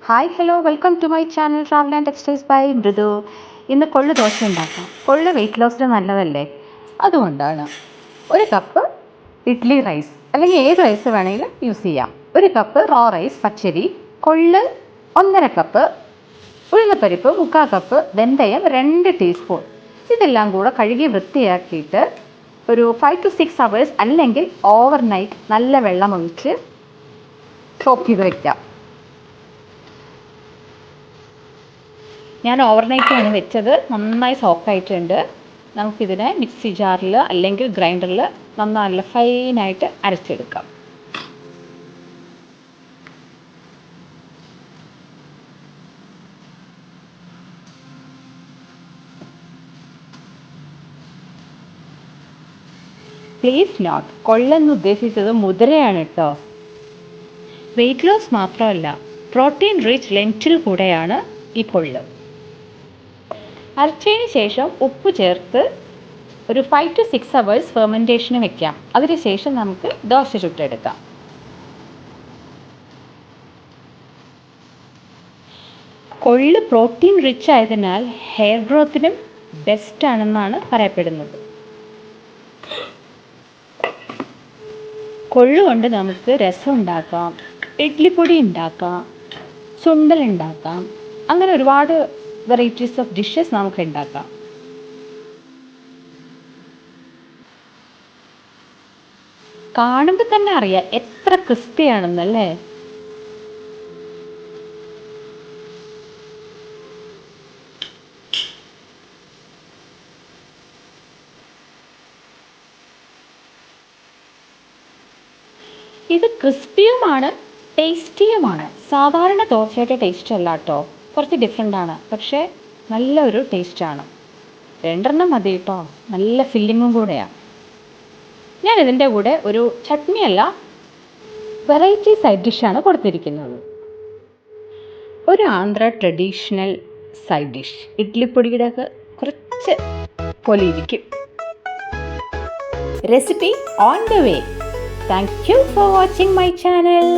Hi hello welcome to my channel travel and textiles by Mridu. ഇന്ന് കൊള്ളു ദോശ ഉണ്ടാക്കാം. കൊള്ളു wait ലോസിന് നല്ലതല്ലേ, അതുകൊണ്ടാണ്. ഒരു കപ്പ് ഇഡ്ഡലി റൈസ് അല്ലെങ്കിൽ ഏത് റൈസ് വേണമെങ്കിലും യൂസ് ചെയ്യാം. ഒരു കപ്പ് റോ റൈസ് പച്ചരി, കൊള്ള് 1.5 കപ്പ്, ഉഴുന്നപ്പരിപ്പ് 3/4 കപ്പ്, വെന്തയം 2 ടീസ്പൂൺ. ഇതെല്ലാം കൂടെ കഴുകി വൃത്തിയാക്കിയിട്ട് ഒരു 5 to 6 hours അല്ലെങ്കിൽ ഓവർ നൈറ്റ് നല്ല വെള്ളം ഒഴിച്ച് സോക്ക് ചെയ്ത് വയ്ക്കാം. ഞാൻ ഓവർനൈറ്റാണ് വെച്ചത്, നന്നായി സോക്കായിട്ടുണ്ട്. നമുക്കിതിനെ മിക്സി ജാറിൽ അല്ലെങ്കിൽ ഗ്രൈൻഡറിൽ നല്ല ഫൈനായിട്ട് അരച്ചെടുക്കാം. പ്ലീസ് നോട്ട്, കൊള്ളെന്ന് ഉദ്ദേശിച്ചത് മുതിരയാണ് കേട്ടോ. വെയിറ്റ് ലോസ് മാത്രമല്ല, പ്രോട്ടീൻ റിച്ച് ലെൻറ്റിൽ കൂടെയാണ് ഈ കൊള്ള്. അരച്ചതിന് ശേഷം ഉപ്പ് ചേർത്ത് ഒരു 5 to 6 hours ഫെർമെൻറ്റേഷന് വെക്കാം. അതിനുശേഷം നമുക്ക് ദോശ ചുട്ടെടുക്കാം. കൊള്ള് പ്രോട്ടീൻ റിച്ച് ആയതിനാൽ ഹെയർ ഗ്രോത്തിനും ബെസ്റ്റ് ആണെന്നാണ് പറയപ്പെടുന്നത്. കൊള്ളുകൊണ്ട് നമുക്ക് രസം ഉണ്ടാക്കാം, ഇഡ്ഡലിപ്പൊടി ഉണ്ടാക്കാം, സുണ്ടൽ ഉണ്ടാക്കാം, അങ്ങനെ ഒരുപാട് വെറൈറ്റീസ് ഓഫ് ഡിഷസ് നമുക്ക് ഉണ്ടാക്കാം. കാണുമ്പോൾ തന്നെ അറിയാം എത്ര ക്രിസ്പിയാണെന്നല്ലേ. ഇത് ക്രിസ്പിയുമാണ്, ടേസ്റ്റിയുമാണ്. സാധാരണ ദോശയുടെ ടേസ്റ്റ് അല്ല കേട്ടോ, കുറച്ച് ഡിഫറെൻ്റ് ആണ്, പക്ഷേ നല്ലൊരു ടേസ്റ്റാണ്. 2 മതി കേട്ടോ, നല്ല ഫില്ലിങ്ങും കൂടെയാണ്. ഞാൻ ഇതിൻ്റെ കൂടെ ഒരു ചട്നിയല്ല, വെറൈറ്റി സൈഡ് ഡിഷാണ് കൊടുത്തിരിക്കുന്നത്. ഒരു ആന്ധ്ര ട്രഡീഷണൽ സൈഡ് ഡിഷ്, ഇഡ്ഡലിപ്പൊടിയുടെ ഒക്കെ കുറച്ച് പോലെ ഇരിക്കും. Recipe on the way. Thank you for watching my channel.